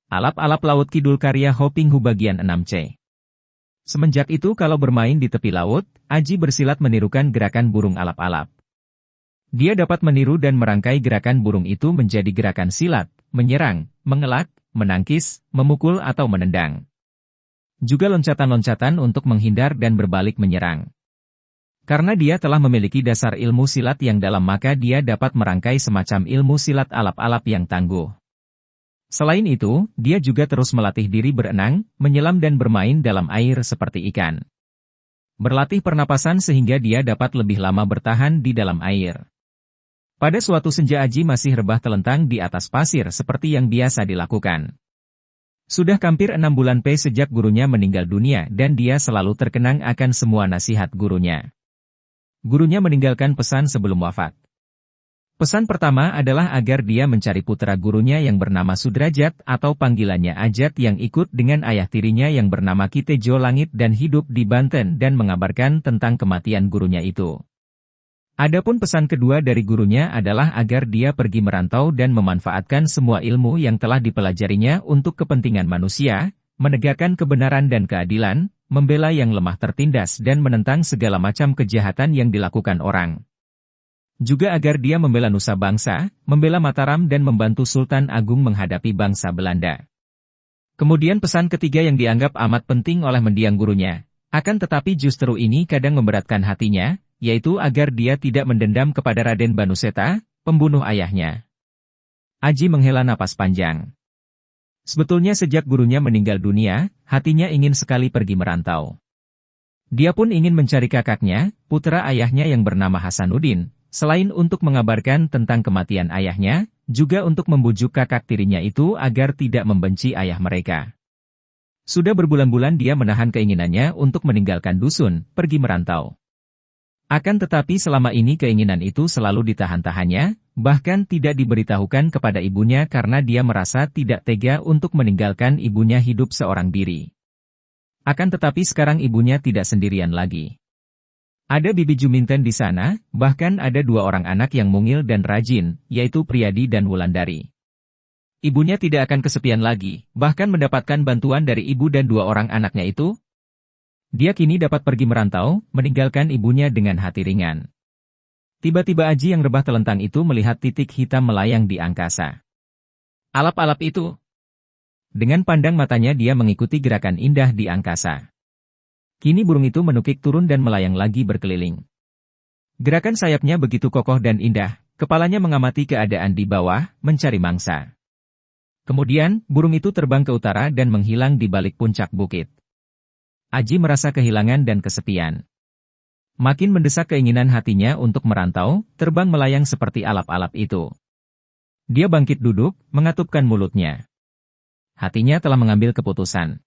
Alap-alap Laut Kidul karya Hoping Hu bagian 6C. Semenjak itu kalau bermain di tepi laut, Aji bersilat menirukan gerakan burung alap-alap. Dia dapat meniru dan merangkai gerakan burung itu menjadi gerakan silat, menyerang, mengelak, menangkis, memukul atau menendang. Juga loncatan-loncatan untuk menghindar dan berbalik menyerang. Karena dia telah memiliki dasar ilmu silat yang dalam maka dia dapat merangkai semacam ilmu silat alap-alap yang tangguh. Selain itu, dia juga terus melatih diri berenang, menyelam dan bermain dalam air seperti ikan. Berlatih pernapasan sehingga dia dapat lebih lama bertahan di dalam air. Pada suatu senja Aji masih rebah telentang di atas pasir seperti yang biasa dilakukan. Sudah hampir 6 bulan sejak gurunya meninggal dunia dan dia selalu terkenang akan semua nasihat gurunya. Gurunya meninggalkan pesan sebelum wafat. Pesan pertama adalah agar dia mencari putra gurunya yang bernama Sudrajat atau panggilannya Ajat yang ikut dengan ayah tirinya yang bernama Kitejo Langit dan hidup di Banten dan mengabarkan tentang kematian gurunya itu. Adapun pesan kedua dari gurunya adalah agar dia pergi merantau dan memanfaatkan semua ilmu yang telah dipelajarinya untuk kepentingan manusia, menegakkan kebenaran dan keadilan, membela yang lemah tertindas dan menentang segala macam kejahatan yang dilakukan orang. Juga agar dia membela nusa bangsa, membela Mataram dan membantu Sultan Agung menghadapi bangsa Belanda. Kemudian pesan ketiga yang dianggap amat penting oleh mendiang gurunya, akan tetapi justru ini kadang memberatkan hatinya, yaitu agar dia tidak mendendam kepada Raden Banuseta, pembunuh ayahnya. Aji menghela napas panjang. Sebetulnya sejak gurunya meninggal dunia, hatinya ingin sekali pergi merantau. Dia pun ingin mencari kakaknya, putra ayahnya yang bernama Hasanuddin, selain untuk mengabarkan tentang kematian ayahnya, juga untuk membujuk kakak tirinya itu agar tidak membenci ayah mereka. Sudah berbulan-bulan dia menahan keinginannya untuk meninggalkan dusun, pergi merantau. Akan tetapi selama ini keinginan itu selalu ditahan-tahannya, bahkan tidak diberitahukan kepada ibunya karena dia merasa tidak tega untuk meninggalkan ibunya hidup seorang diri. Akan tetapi sekarang ibunya tidak sendirian lagi. Ada Bibi Juminten di sana, bahkan ada 2 orang anak yang mungil dan rajin, yaitu Priyadi dan Wulandari. Ibunya tidak akan kesepian lagi, bahkan mendapatkan bantuan dari ibu dan 2 orang anaknya itu. Dia kini dapat pergi merantau, meninggalkan ibunya dengan hati ringan. Tiba-tiba Aji yang rebah telentang itu melihat titik hitam melayang di angkasa. Alap-alap itu. Dengan pandang matanya dia mengikuti gerakan indah di angkasa. Kini burung itu menukik turun dan melayang lagi berkeliling. Gerakan sayapnya begitu kokoh dan indah, kepalanya mengamati keadaan di bawah, mencari mangsa. Kemudian, burung itu terbang ke utara dan menghilang di balik puncak bukit. Aji merasa kehilangan dan kesepian. Makin mendesak keinginan hatinya untuk merantau, terbang melayang seperti alap-alap itu. Dia bangkit duduk, mengatupkan mulutnya. Hatinya telah mengambil keputusan.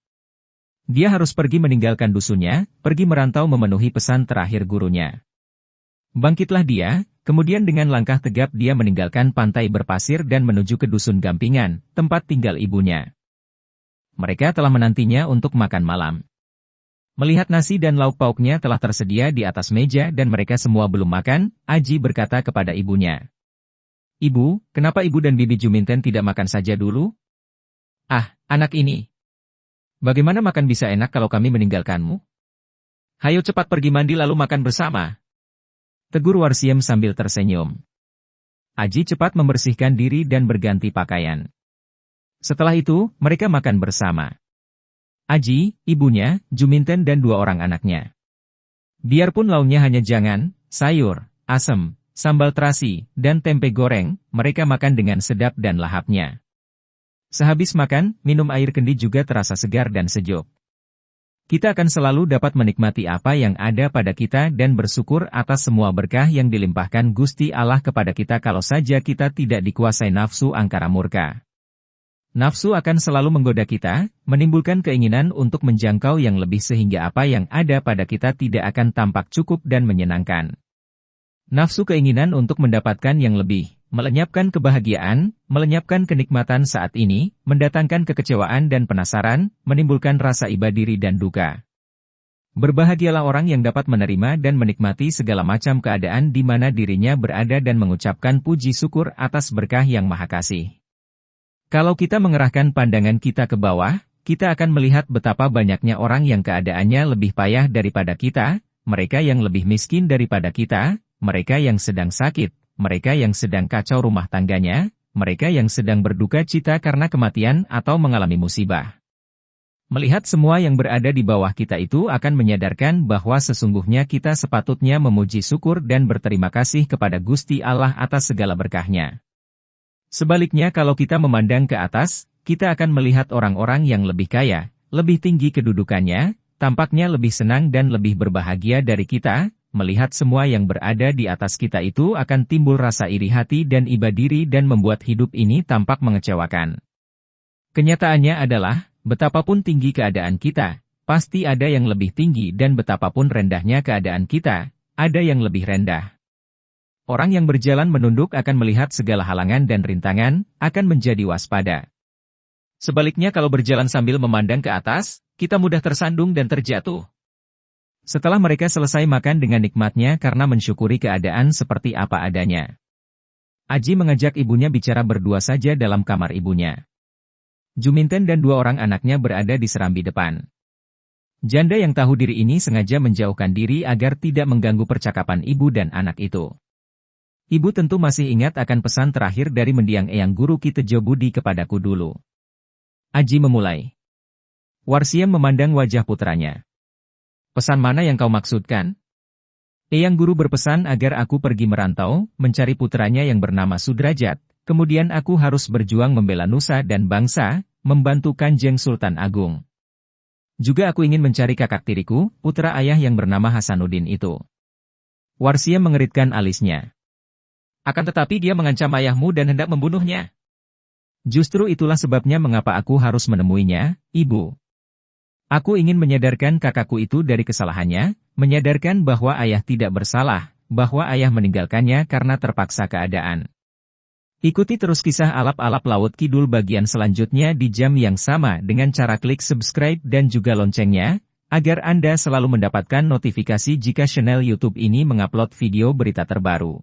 Dia harus pergi meninggalkan dusunnya, pergi merantau memenuhi pesan terakhir gurunya. Bangkitlah dia, kemudian dengan langkah tegap dia meninggalkan pantai berpasir dan menuju ke dusun Gampingan, tempat tinggal ibunya. Mereka telah menantinya untuk makan malam. Melihat nasi dan lauk pauknya telah tersedia di atas meja dan mereka semua belum makan, Aji berkata kepada ibunya. Ibu, kenapa ibu dan Bibi Juminten tidak makan saja dulu? Ah, anak ini. Bagaimana makan bisa enak kalau kami meninggalkanmu? Hayo cepat pergi mandi lalu makan bersama. Tegur Warsiem sambil tersenyum. Aji cepat membersihkan diri dan berganti pakaian. Setelah itu, mereka makan bersama. Aji, ibunya, Juminten dan 2 orang anaknya. Biarpun lauknya hanya jangan, sayur, asem, sambal terasi, dan tempe goreng, mereka makan dengan sedap dan lahapnya. Sehabis makan, minum air kendi juga terasa segar dan sejuk. Kita akan selalu dapat menikmati apa yang ada pada kita dan bersyukur atas semua berkah yang dilimpahkan Gusti Allah kepada kita kalau saja kita tidak dikuasai nafsu angkara murka. Nafsu akan selalu menggoda kita, menimbulkan keinginan untuk menjangkau yang lebih sehingga apa yang ada pada kita tidak akan tampak cukup dan menyenangkan. Nafsu keinginan untuk mendapatkan yang lebih, melenyapkan kebahagiaan, melenyapkan kenikmatan saat ini, mendatangkan kekecewaan dan penasaran, menimbulkan rasa iba diri dan duka. Berbahagialah orang yang dapat menerima dan menikmati segala macam keadaan di mana dirinya berada dan mengucapkan puji syukur atas berkah yang Maha Kasih. Kalau kita mengerahkan pandangan kita ke bawah, kita akan melihat betapa banyaknya orang yang keadaannya lebih payah daripada kita, mereka yang lebih miskin daripada kita, mereka yang sedang sakit, mereka yang sedang kacau rumah tangganya, mereka yang sedang berduka cita karena kematian atau mengalami musibah. Melihat semua yang berada di bawah kita itu akan menyadarkan bahwa sesungguhnya kita sepatutnya memuji syukur dan berterima kasih kepada Gusti Allah atas segala berkah-Nya. Sebaliknya kalau kita memandang ke atas, kita akan melihat orang-orang yang lebih kaya, lebih tinggi kedudukannya, tampaknya lebih senang dan lebih berbahagia dari kita. Melihat semua yang berada di atas kita itu akan timbul rasa iri hati dan iba diri dan membuat hidup ini tampak mengecewakan. Kenyataannya adalah, betapapun tinggi keadaan kita, pasti ada yang lebih tinggi dan betapapun rendahnya keadaan kita, ada yang lebih rendah. Orang yang berjalan menunduk akan melihat segala halangan dan rintangan, akan menjadi waspada. Sebaliknya kalau berjalan sambil memandang ke atas, kita mudah tersandung dan terjatuh. Setelah mereka selesai makan dengan nikmatnya karena mensyukuri keadaan seperti apa adanya. Aji mengajak ibunya bicara berdua saja dalam kamar ibunya. Juminten dan 2 orang anaknya berada di serambi depan. Janda yang tahu diri ini sengaja menjauhkan diri agar tidak mengganggu percakapan ibu dan anak itu. Ibu tentu masih ingat akan pesan terakhir dari mendiang Eyang Guru Ki Tejo Budi kepadaku dulu. Aji memulai. Warsiem memandang wajah putranya. Pesan mana yang kau maksudkan? Eyang Guru berpesan agar aku pergi merantau, mencari putranya yang bernama Sudrajat. Kemudian aku harus berjuang membela nusa dan bangsa, membantu Kanjeng Sultan Agung. Juga aku ingin mencari kakak tiriku, putra ayah yang bernama Hasanuddin itu. Warsiem mengeritkan alisnya. Akan tetapi dia mengancam ayahmu dan hendak membunuhnya. Justru itulah sebabnya mengapa aku harus menemuinya, Ibu. Aku ingin menyadarkan kakakku itu dari kesalahannya, menyadarkan bahwa ayah tidak bersalah, bahwa ayah meninggalkannya karena terpaksa keadaan. Ikuti terus kisah Alap-Alap Laut Kidul bagian selanjutnya di jam yang sama dengan cara klik subscribe dan juga loncengnya, agar Anda selalu mendapatkan notifikasi jika channel YouTube ini mengupload video berita terbaru.